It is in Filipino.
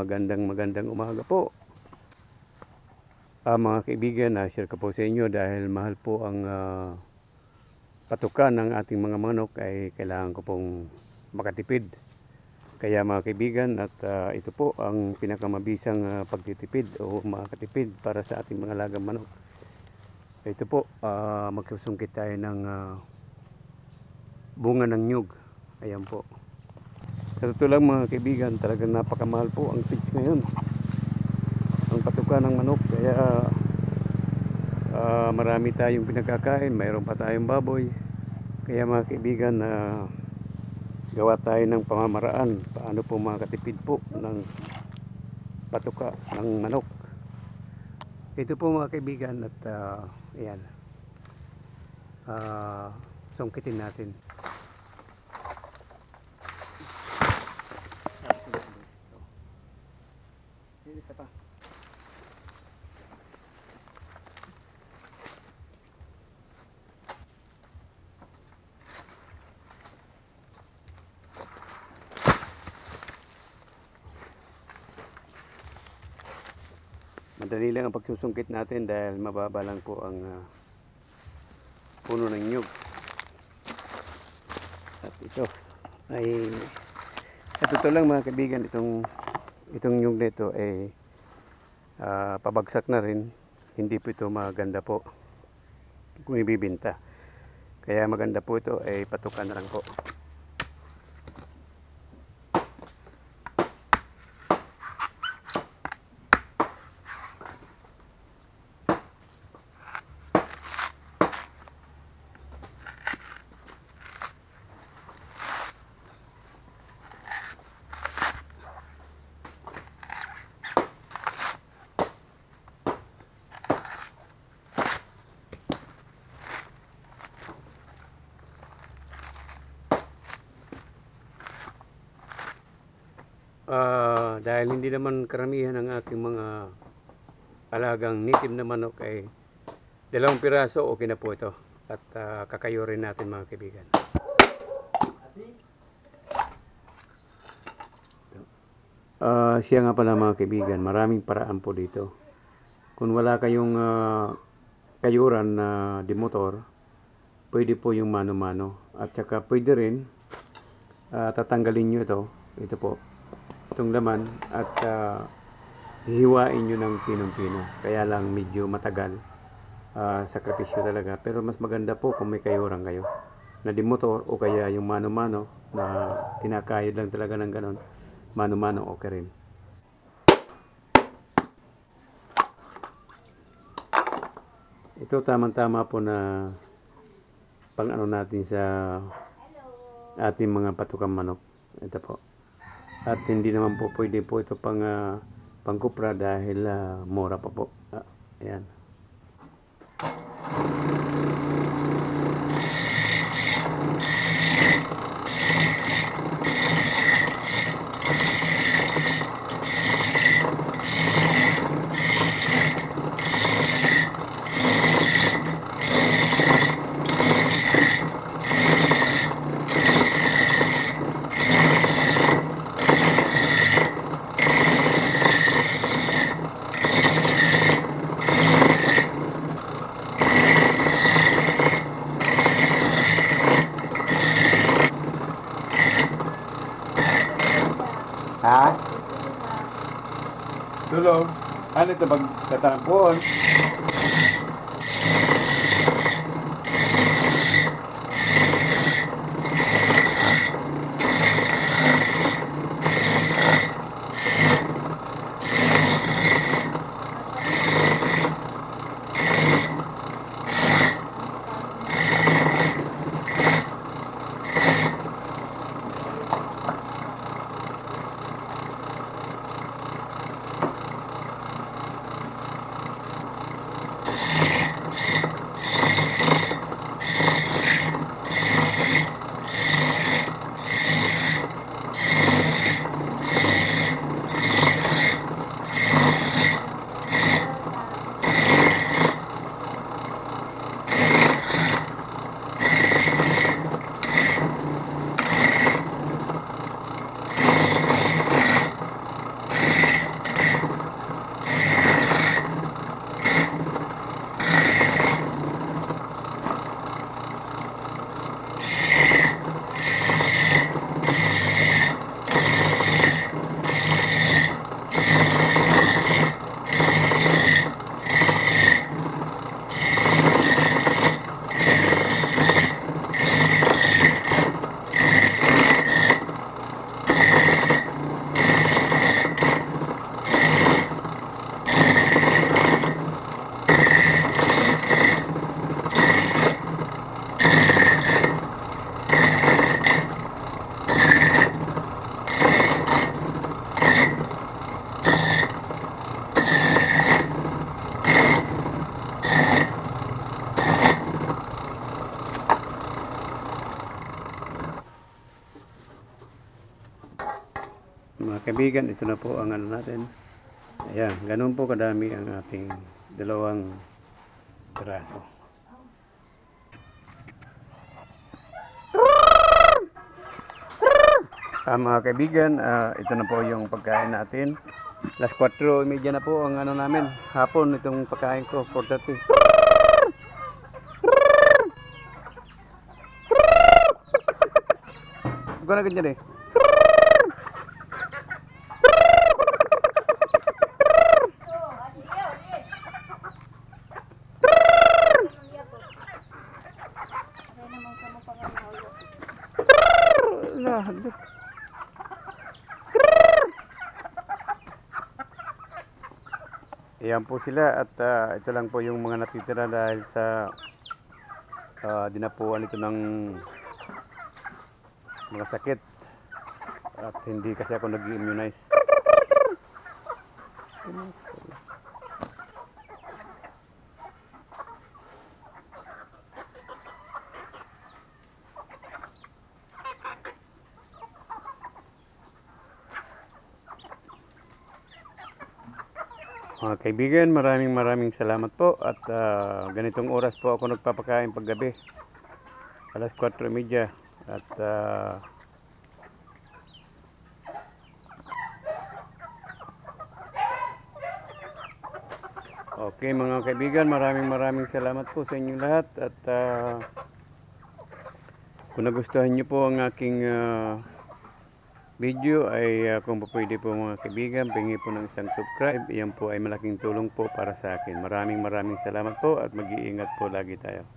magandang umaga po. Mga kaibigan, share ko po sa inyo dahil mahal po ang patukan ng ating mga manok ay kailangan ko pong makatipid. Kaya mga kaibigan, at ito po ang pinakamabisang pagtitipid o makatipid para sa ating mga alagang manok. Ito po, magsusungkit tayo ng bunga ng nyug. Ayan po. Sa totoo lang mga kaibigan, talagang napakamahal po ang feeds ngayon, ang patukan ng manok. Kaya marami tayong pinagkakain, mayroon pa tayong baboy. Kaya mga kaibigan, gawa tayo ng pamamaraan paano po makatipid po ng patuka ng manok. Ito po mga kaibigan, at ayan, sungkitin natin. Isa pa. Madali lang ang pagsusungkit natin dahil mababa lang po ang puno ng nyug. At ito ay, sa totoo lang mga kaibigan, itong nyug nito ay pabagsak na rin. Hindi po ito maganda po kung ibibinta. Kaya maganda po ito ay patukan na lang po. Dahil hindi naman karamihan ng aking mga alagang native na manok ay 2 piraso, okay na po ito. At kakayurin natin mga kaibigan. Siya nga pala mga kaibigan, maraming paraan po dito. Kung wala kayong kayuran na dimotor, pwede po yung mano-mano. At saka pwede rin tatanggalin nyo ito po, itong laman, at hihiwain nyo ng pinong-pino. Kaya lang medyo matagal, sakripisyo talaga. Pero mas maganda po kung may kayuran kayo na dimotor o kaya yung mano-mano na kinakayod lang talaga ng ganon. Mano-mano okay rin. Ito tamang-tama po na pang ano natin sa ating mga patukang manok. Ito po. At hindi naman po pwede po ito pangkupra dahil mura pa po. Ayan. Ha? Tulog? Ano ito bang tatangkon? Mga kaibigan, ito na po ang ano natin. Ayan, ganun po kadami ang ating dalawang piraso. Mga kaibigan, ito na po yung pagkain natin. Last 4:30 na po ang ano namin. Hapon itong pagkain ko, 4:30. Guna ganyan eh. Ayan po sila at ito lang po yung mga natitira dahil sa dinapuan ito ng mga sakit at hindi kasi ako nag-immunize. Mga kaibigan, maraming salamat po at ganitong oras po ako nagpapakain paggabi. Alas 4:30 at okay mga kaibigan, maraming salamat po sa inyong lahat at kung nagustuhan niyo po ang aking video ay kung pwede po mga kaibigan, pingi po ng isang subscribe. Iyan po ay malaking tulong po para sa akin. Maraming salamat po at mag-iingat po lagi tayo.